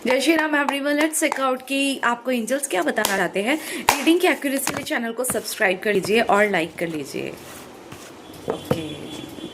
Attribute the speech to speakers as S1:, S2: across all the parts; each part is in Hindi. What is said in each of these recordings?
S1: जय Shri Ram everyone. Let's check out कि आपको एंजल्स क्या बताना चाहते हैं। रीडिंग की एक्यूरेसी के चैनल को सब्सक्राइब कर लीजिए और लाइक कर लीजिए। Okay,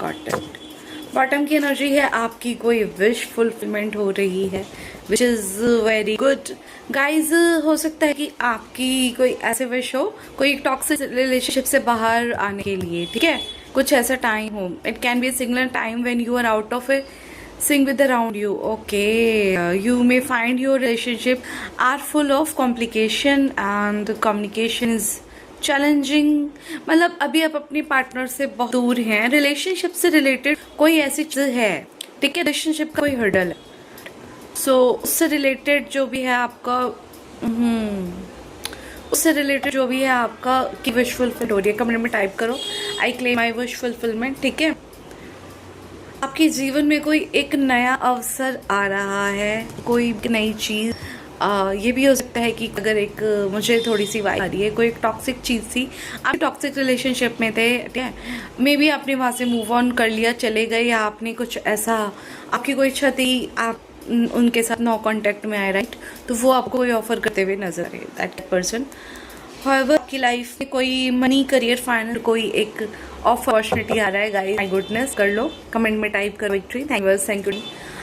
S1: got it. बॉटम की एनर्जी है आपकी कोई विश फुलफिलमेंट हो रही है, which is very good guys. हो सकता है कि आपकी कोई ऐसे विश हो, कोई टॉक्सिक रिलेशनशिप से बाहर आने के लिए, ठीक है। कुछ ऐसा टाइम हो, it can be a singular time when you are out of a sync with around you. Okay, you may find your relationship are full of complication and communication is challenging. मतलब अभी आप अपने पार्टनर से बहुत दूर हैं, रिलेशनशिप से रिलेटेड कोई ऐसी चीज है, ठीक है। रिलेशनशिप का कोई हर्डल है, सो उससे रिलेटेड जो भी है आपका उससे रिलेटेड जो भी है आपका की विश फुलफिल हो रही है। कमेंट में टाइप करो I claim my wish fulfilment, ठीक है। आपके जीवन में कोई एक नया अवसर आ रहा है, कोई नई चीज। ये भी हो सकता है कि अगर एक मुझे थोड़ी सी वाइब आ रही है, कोई एक टॉक्सिक चीज थी, आप टॉक्सिक रिलेशनशिप में थे, ठीक है। मे बी आपने वहां से मूव ऑन कर लिया, चले गए, या आपने कुछ ऐसा, आपकी कोई इच्छा थी, आप उनके साथ नो कांटेक्ट में आए, राइट। तो वो आपको कोई ऑफर करते हुए नजर आए, दैट पर्सन। हाउएवर आपकी लाइफ में कोई मनी, करियर, फाइनेंस कोई एक अपॉर्चुनिटी आ रहा है गाइस। माय गुडनेस, कर लो, कमेंट में टाइप करो विक्ट्री, थैंक यू।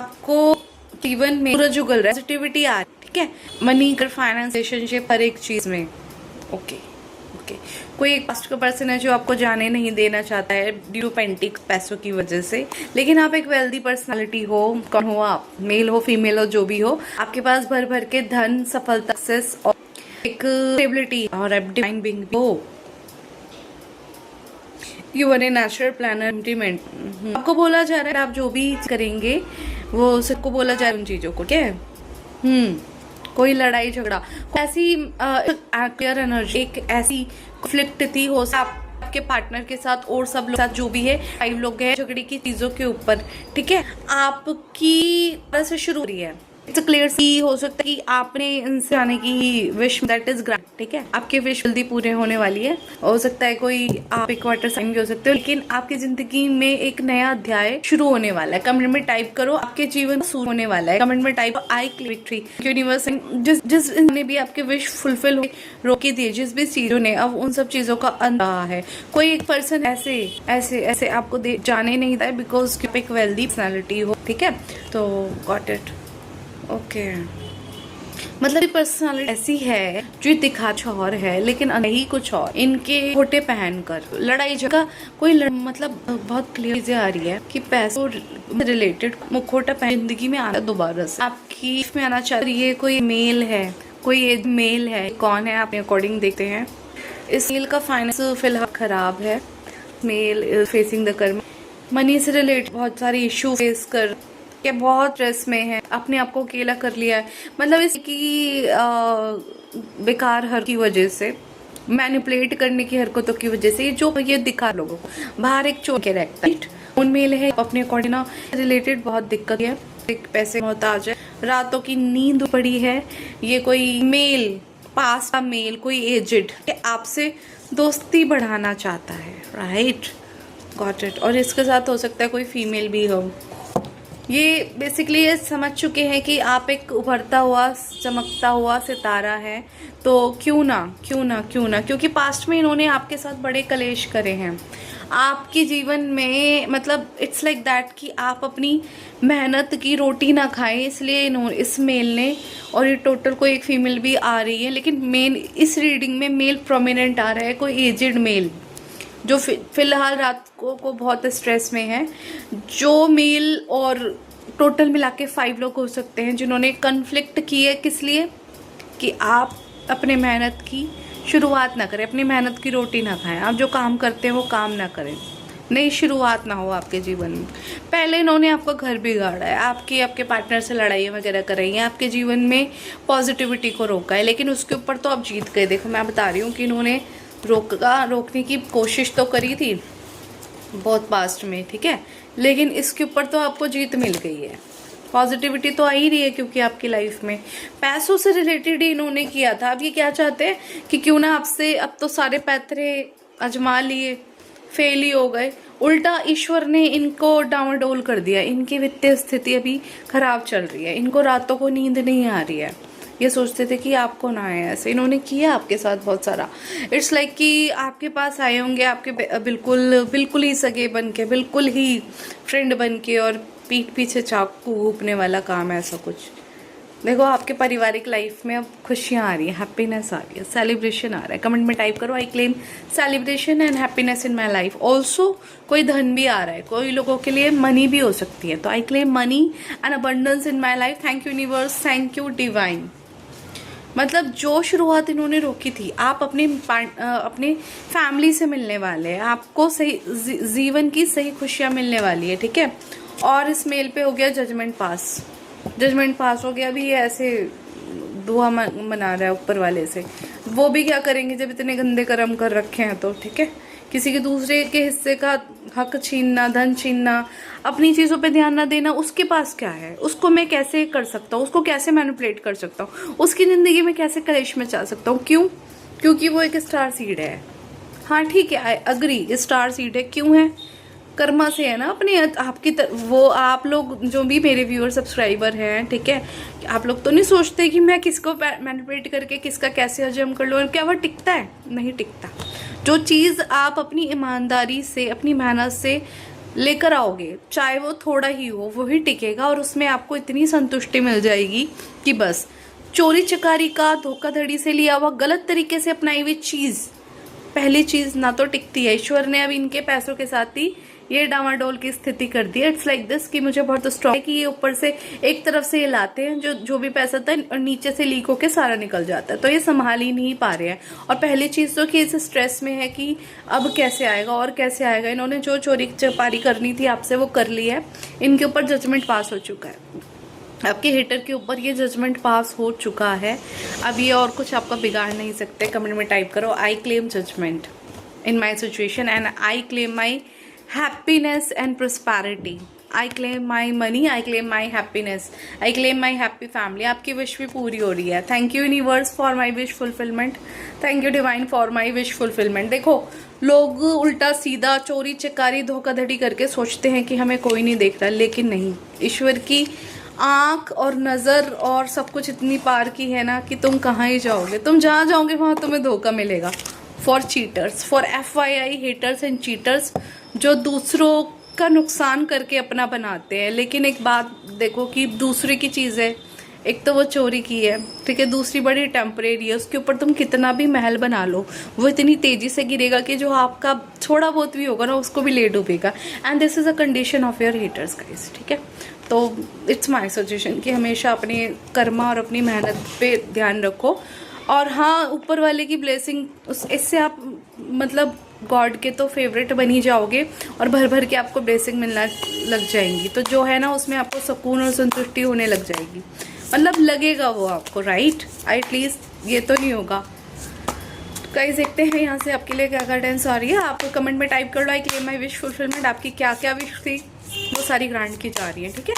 S1: आपको जीवन में सूरज उगल रहा है, पॉजिटिविटी आ रही है, ठीक है। मनी, कर, फाइनेंस, रिलेशनशिप, हर एक चीज में। ओके ओके, कोई एक पास्ट का पर्सन है जो आपको जाने नहीं देना चाहता है ड्यू टू पेंटिक, पैसों की वजह से। लेकिन आप एक वेल्दी पर्सनालिटी हो, कौन हो आप, मेल हो फीमेल हो, जो भी हो, आपके पास भर भर के धन, सफलता, सक्सेस और एक स्टेबिलिटी और डिवाइन बीइंग हो। You are a natural planner, implement. आपको बोला जा रहा है आप जो भी करेंगे वो सबको बोला जाए उन चीजों को, क्या है। कोई लड़ाई झगड़ा, ऐसी क्लियर एनर्जी, एक ऐसी कॉन्फ्लिक्ट थी, हो आपके पार्टनर के साथ और सब लोग साथ जो भी है, 5 लोग हैं, झगड़े की चीजों के ऊपर, ठीक है। आपकी तरह से शुरू हो रही है, इट्स क्लियर सी। हो सकता है कि आपने इनसे आने की विश दैट इज ग्रांट, ठीक है। आपकी विश जल्दी पूरे होने वाली है। हो सकता है कोई आप एक वाटर साइन भी हो सकते हो, लेकिन आपकी जिंदगी में एक नया अध्याय शुरू होने वाला है। कमेंट में टाइप करो आपके जीवन शुरू होने वाला है। कमेंट में type I claim victory universe. जिस ने भी आपके विश फुलफिल हो रोके दिए, जिस भी चीजों ने, अब उन सब चीजों का अंत रहा है। कोई एक पर्सन ऐसे ऐसे ऐसे आपको जाने नहीं था बिकॉज आप एक वेल्दी पर्सनैलिटी हो, ठीक है। तो गॉट इट, ओके। मतलब पर्सनालिटी ऐसी है जो दिखा और है लेकिन नहीं कुछ और, इनके खोटे पहनकर लड़ाई झगड़ा कोई मतलब बहुत क्लियर चीजें आ रही है कि पैसों रिलेटेड मुखोटा पहन जिंदगी में आना दोबारा से आपकी में आना चाह रही है। कोई मेल है, कोई मेल है, कौन है आपने अकॉर्डिंग देखते हैं। इस मेल का फाइनेंस फिलहाल खराब है। मेल फेसिंग द कर्म, मनी से रिलेटेड बहुत सारे इशू फेस कर के बहुत स्ट्रेस में है, अपने आप को अकेला कर लिया है। मतलब इसकी बेकार हर की वजह से, मैनिपुलेट करने की हरकतों की वजह से जो ये दिखा लोगों को बाहर एक चोर के रखता है। उनमें है अपने अकॉर्डिंग रिलेटेड बहुत दिक्कत है, एक पैसे मोहताज है, रातों की नींद पड़ी है। ये कोई मेल, पास का मेल, कोई एजेड आपसे दोस्ती बढ़ाना चाहता है, राइट, गॉट इट। और इसके साथ हो सकता है कोई फीमेल भी हो। ये बेसिकली ये समझ चुके हैं कि आप एक उभरता हुआ, चमकता हुआ सितारा है, तो क्यों ना, क्योंकि पास्ट में इन्होंने आपके साथ बड़े कलेश करे हैं आपके जीवन में। मतलब इट्स लाइक दैट कि आप अपनी मेहनत की रोटी ना खाएं, इसलिए इन्होंने, इस मेल ने, और ये टोटल कोई एक फीमेल भी आ रही है, लेकिन मेन इस रीडिंग में मेल प्रोमिनेंट आ रहा है। कोई एजेड मेल जो फिलहाल रात को बहुत स्ट्रेस में है। जो मेल और टोटल मिला के 5 लोग हो सकते हैं जिन्होंने कन्फ्लिक्ट किए, किस लिए कि आप अपने मेहनत की शुरुआत ना करें, अपनी मेहनत की रोटी ना खाएं, आप जो काम करते हैं वो काम ना करें, नई शुरुआत ना हो आपके जीवन में। पहले इन्होंने आपका घर बिगाड़ा है, आपके पार्टनर से लड़ाई वगैरह कराई है, आपके जीवन में पॉजिटिविटी को रोका है, लेकिन उसके ऊपर तो आप जीत गए। देखो मैं बता रही हूँ कि इन्होंने रोकने की कोशिश तो करी थी बहुत पास्ट में, ठीक है, लेकिन इसके ऊपर तो आपको जीत मिल गई है। पॉजिटिविटी तो आ ही रही है क्योंकि आपकी लाइफ में पैसों से रिलेटेड ही इन्होंने किया था। अब ये क्या चाहते हैं कि क्यों ना आपसे, अब तो सारे पैतरे आजमा लिए, फेल ही हो गए, उल्टा ईश्वर ने इनको डामाडोल कर दिया। इनकी वित्तीय स्थिति अभी खराब चल रही है, इनको रातों को नींद नहीं आ रही है। ये सोचते थे कि आपको ना आए, ऐसे इन्होंने किया आपके साथ बहुत सारा। इट्स लाइक कि आपके पास आए होंगे आपके बिल्कुल ही सगे बन के, बिल्कुल ही फ्रेंड बन के, और पीठ पीछे चाकू घूपने वाला काम है ऐसा कुछ। देखो आपके पारिवारिक लाइफ में अब खुशियाँ आ रही है, हैप्पीनेस आ रही है, सेलिब्रेशन आ रहा है। कमेंट में टाइप करो I claim celebration and happiness in my life. Also कोई धन भी आ रहा है, कोई लोगों के लिए मनी भी हो सकती है। तो I claim money and abundance in my life. Thank you universe, thank you divine. मतलब जो शुरुआत इन्होंने रोकी थी, आप अपने फैमिली से मिलने वाले हैं, आपको सही जीवन की सही खुशियाँ मिलने वाली है, ठीक है। और इस मेल पे हो गया जजमेंट पास, जजमेंट पास हो गया। अभी ये ऐसे दुआ मना रहा है ऊपर वाले से। वो भी क्या करेंगे जब इतने गंदे कर्म कर रखे हैं तो, ठीक है। किसी के दूसरे के हिस्से का हक छीनना, धन छीनना, अपनी चीज़ों पे ध्यान ना देना, उसके पास क्या है, उसको मैं कैसे कर सकता हूँ, उसको कैसे मैनिपुलेट कर सकता हूँ, उसकी ज़िंदगी में कैसे कलेश मचा सकता हूँ। क्यों? क्योंकि वो एक स्टार सीड है। हाँ ठीक है, आई अग्री, स्टार सीड है। क्यों है? कर्मा से है ना अपने आपकी वो आप लोग जो भी मेरे व्यूअर सब्सक्राइबर हैं, ठीक है, आप लोग तो नहीं सोचते कि मैं किसको मैनिपुलेट करके किसका कैसे हजम कर लूँ, और क्या वो टिकता है? नहीं टिकता। जो चीज़ आप अपनी ईमानदारी से, अपनी मेहनत से लेकर आओगे, चाहे वो थोड़ा ही हो, वही टिकेगा, और उसमें आपको इतनी संतुष्टि मिल जाएगी कि बस। चोरी चकारी का, धोखाधड़ी से लिया हुआ, गलत तरीके से अपनाई हुई चीज़, पहली चीज़ ना तो टिकती है। ईश्वर ने अब इनके पैसों के साथ ही ये डामाडोल की स्थिति कर दी है। इट्स लाइक दिस कि मुझे बहुत स्ट्रॉन्ग है कि ये ऊपर से एक तरफ से ये लाते हैं जो भी पैसा था, और नीचे से लीक होके सारा निकल जाता है, तो ये संभाल ही नहीं पा रहे हैं। और पहली चीज़ तो कि इस स्ट्रेस में है कि अब कैसे आएगा और कैसे आएगा। इन्होंने जो चोरी चपारी करनी थी आपसे वो कर ली है, इनके ऊपर जजमेंट पास हो चुका है, आपके हेटर के ऊपर ये जजमेंट पास हो चुका है। अब ये और कुछ आपका बिगाड़ नहीं सकते। कमेंट में टाइप करो I claim judgement in my situation and I claim my happiness and prosperity. I claim my money, I claim my happiness, I claim my happy family. आपकी विश भी पूरी हो रही है। Thank you universe for my wish fulfilment, thank you divine for my wish fulfilment. देखो लोग उल्टा सीधा चोरी चकारी धोखाधड़ी करके सोचते हैं कि हमें कोई नहीं देख रहा, लेकिन नहीं, ईश्वर की आँख और नज़र और सब कुछ इतनी पार की है ना कि तुम कहाँ ही जाओगे, तुम जहाँ जाओगे वहाँ तुम्हें धोखा मिलेगा। For cheaters, for FYI haters and cheaters, जो दूसरों का नुकसान करके अपना बनाते हैं। लेकिन एक बात देखो कि दूसरे की चीज़ें, एक तो वो चोरी की है, ठीक है, दूसरी बड़ी टेम्परेरी है, उसके ऊपर तुम कितना भी महल बना लो वो इतनी तेज़ी से गिरेगा कि जो आपका थोड़ा बहुत भी होगा ना उसको भी ले डूबेगा। And this is a condition of your haters guys, ठीक है। तो इट्स माई सजेशन कि हमेशा अपने कर्मा और अपनी मेहनत पे ध्यान रखो। और हाँ, ऊपर वाले की ब्लेसिंग, इससे आप मतलब गॉड के तो फेवरेट बन ही जाओगे, और भर भर के आपको ब्लेसिंग मिलना लग जाएंगी। तो जो है ना उसमें आपको सुकून और संतुष्टि होने लग जाएगी, मतलब लगेगा वो आपको, राइट। एटलीस्ट ये तो नहीं होगा। गाइस देखते हैं यहाँ से आपके लिए क्या गाइडेंस आ रही है। आप कमेंट में टाइप कर लो I claim my wish fulfilment. आपकी क्या क्या विश थी वो सारी ग्रांट की जा रही है, ठीक है।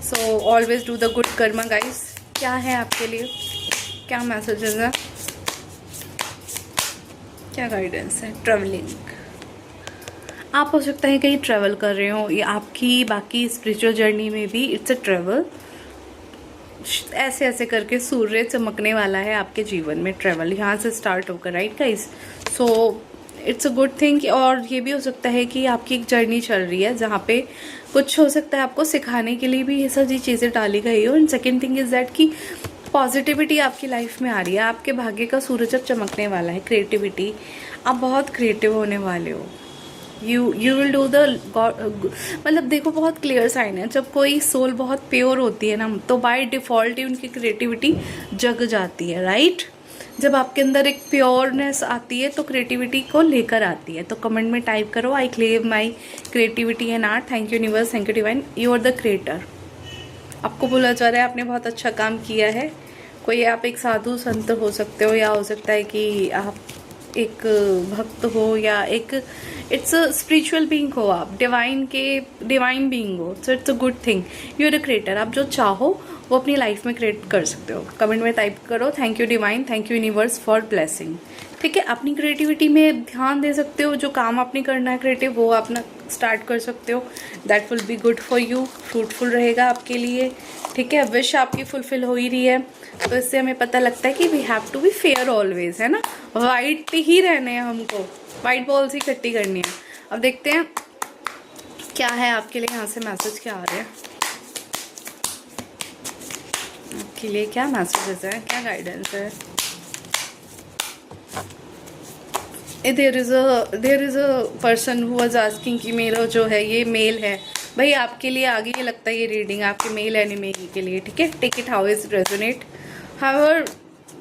S1: So always do the good Karma guys. क्या है आपके लिए, क्या मैसेजेस है, क्या गाइडेंस है? ट्रैवलिंग, आप हो सकता है कहीं ट्रैवल कर रहे हो, या आपकी बाकी स्पिरिचुअल जर्नी में भी इट्स अ ट्रैवल। ऐसे ऐसे करके सूर्य चमकने वाला है आपके जीवन में, ट्रैवल यहाँ से स्टार्ट होकर, right guys. So it's a good thing. और ये भी हो सकता है कि आपकी एक जर्नी चल रही है जहाँ पे कुछ हो सकता है आपको सिखाने के लिए भी ये सारी चीज़ें डाली गई हो। And second thing is that कि पॉजिटिविटी आपकी लाइफ में आ रही है, आपके भाग्य का सूरज अब चमकने वाला है। क्रिएटिविटी, आप बहुत क्रिएटिव होने वाले हो। यू विल डू द मतलब देखो बहुत क्लियर साइन है, जब कोई सोल बहुत प्योर होती है ना तो बाय डिफ़ॉल्ट ही उनकी क्रिएटिविटी जग जाती है, राइट। जब आपके अंदर एक प्योरनेस आती है तो क्रिएटिविटी को लेकर आती है। तो कमेंट में टाइप करो I claim my creativity and art. Thank you universe, thank you divine, you are the creator. आपको बोला जा रहा है आपने बहुत अच्छा काम किया है। कोई आप एक साधु संत हो सकते हो, या हो सकता है कि आप एक भक्त हो, या एक इट्स अ स्पिरिचुअल बीइंग हो, आप डिवाइन बीइंग हो। So it's a good thing, you are a creator. आप जो चाहो वो अपनी लाइफ में क्रिएट कर सकते हो। कमेंट में टाइप करो thank you divine, thank you universe for blessing, ठीक है। अपनी क्रिएटिविटी में ध्यान दे सकते हो, जो काम आपने करना है क्रिएटिव वो अपना स्टार्ट कर सकते हो, that will be good for you, fruitful रहेगा आपके लिए, ठीक है। विश आपकी फुलफिल हो ही रही है, तो इससे हमें पता लगता है कि we have to be fair always, है ना। वाइट ही रहने हैं हमको, वाइट बॉल्स ही इकट्ठी करनी है। अब देखते हैं क्या है आपके लिए, यहाँ से मैसेज क्या आ रहे हैं आपके लिए, क्या मैसेजेस है, क्या गाइडेंस है। There is a person who was asking कि मेरा जो है ये मेल है भाई आपके लिए, आगे ये लगता है ये रीडिंग आपके मेल एनिमी के लिए, ठीक है। Take it how is resonate. However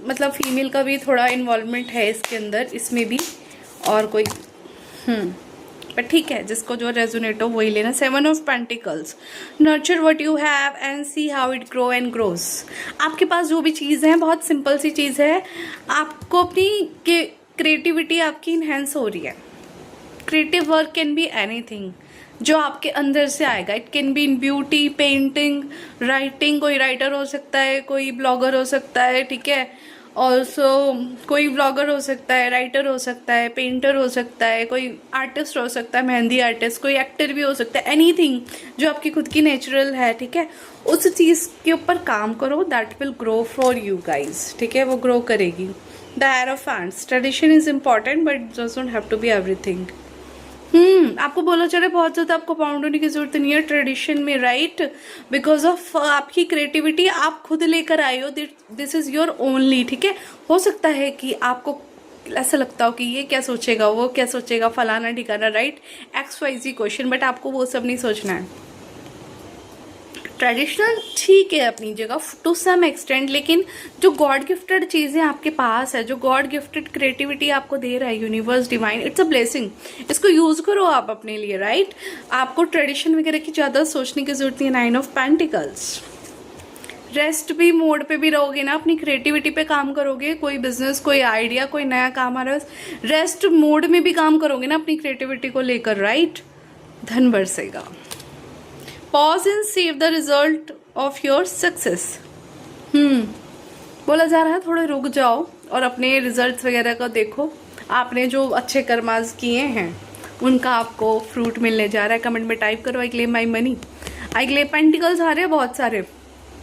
S1: मतलब फीमेल का भी थोड़ा इन्वॉल्वमेंट है इसके अंदर, इसमें भी, और कोई पर ठीक है, जिसको जो रेजोनेट हो वही लेना। 7 of pentacles, nurture what you have and see how it grow and grows. आपके पास जो भी चीज़ है बहुत सिंपल सी चीज़ है, आपको अपनी क्रिएटिविटी आपकी इन्हेंस हो रही है। Creative work can be anything जो आपके अंदर से आएगा। It can be in beauty, painting, writing, कोई राइटर हो सकता है, कोई ब्लॉगर हो सकता है, ठीक है। ऑल्सो कोई ब्लॉगर हो सकता है, राइटर हो सकता है, पेंटर हो सकता है, कोई आर्टिस्ट हो सकता है, मेहंदी आर्टिस्ट, कोई एक्टर भी हो सकता है, एनीथिंग जो आपकी खुद की नेचुरल है, ठीक है। उस चीज़ के ऊपर काम करो, that will grow for you guys, ठीक है, वो ग्रो करेगी। द एरोफेंट्स, tradition is important but it doesn't have to be everything. आपको बोला चले बहुत ज़्यादा आपको बाउंड होने की जरूरत नहीं है ट्रेडिशन में, राइट। बिकॉज ऑफ आपकी क्रिएटिविटी आप खुद लेकर आए हो, दिस इज योर ओनली, ठीक है। हो सकता है कि आपको ऐसा लगता हो कि ये क्या सोचेगा, वो क्या सोचेगा, फलाना ठिकाना, राइट, XYZ क्वेश्चन, बट आपको वो सब नहीं सोचना है। ट्रेडिशनल ठीक है अपनी जगह टू सम एक्सटेंट, लेकिन जो गॉड गिफ्टेड चीज़ें आपके पास है, जो गॉड गिफ्टेड क्रिएटिविटी आपको दे रहा है universe, divine, it's a blessing, इसको यूज़ करो आप अपने लिए, राइट। आपको ट्रेडिशन वगैरह की ज़्यादा सोचने की जरूरत नहीं है। 9 ऑफ पेंटिकल्स, रेस्ट भी मोड पे भी रहोगे ना, अपनी क्रिएटिविटी पे काम करोगे, कोई बिजनेस, कोई आइडिया, कोई नया काम आ रहा है, रेस्ट मोड में भी काम करोगे ना अपनी क्रिएटिविटी को लेकर, राइट। धन बरसेगा। Pause and save the result of your success. बोला जा रहा है थोड़े रुक जाओ और अपने रिजल्ट्स वगैरह का देखो, आपने जो अच्छे कर्माज किए हैं उनका आपको फ्रूट मिलने जा रहा है। कमेंट में टाइप करो I claim my money, I claim, पेंटिकल्स आ रहे हैं बहुत सारे,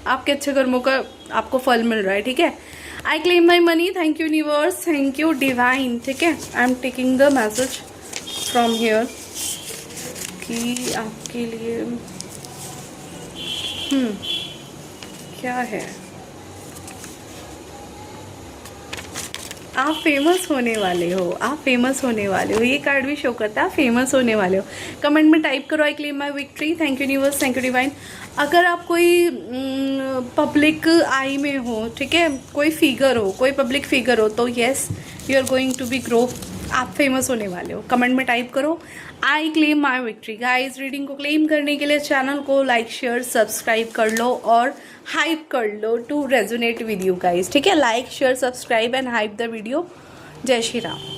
S1: आपके अच्छे कर्मों का आपको फल मिल रहा है, ठीक है। आई claim my money, thank you universe, thank you divine, ठीक है। I am taking the message from here कि आपके लिए क्या है, आप फेमस होने वाले हो, आप फेमस होने वाले हो, ये कार्ड भी शो करता है आप फेमस होने वाले हो। कमेंट में टाइप करो I claim my victory, thank you universe, thank you divine. अगर आप कोई पब्लिक आई में हो, ठीक है, कोई फिगर हो, कोई पब्लिक फिगर हो, तो yes you are going to be grow, आप फेमस होने वाले हो। कमेंट में टाइप करो I claim my victory. Guys, reading को क्लेम करने के लिए चैनल को लाइक, शेयर, सब्सक्राइब कर लो और हाइप कर लो to resonate with you guys, ठीक है। Like, share, subscribe and hype the video. जय श्री राम।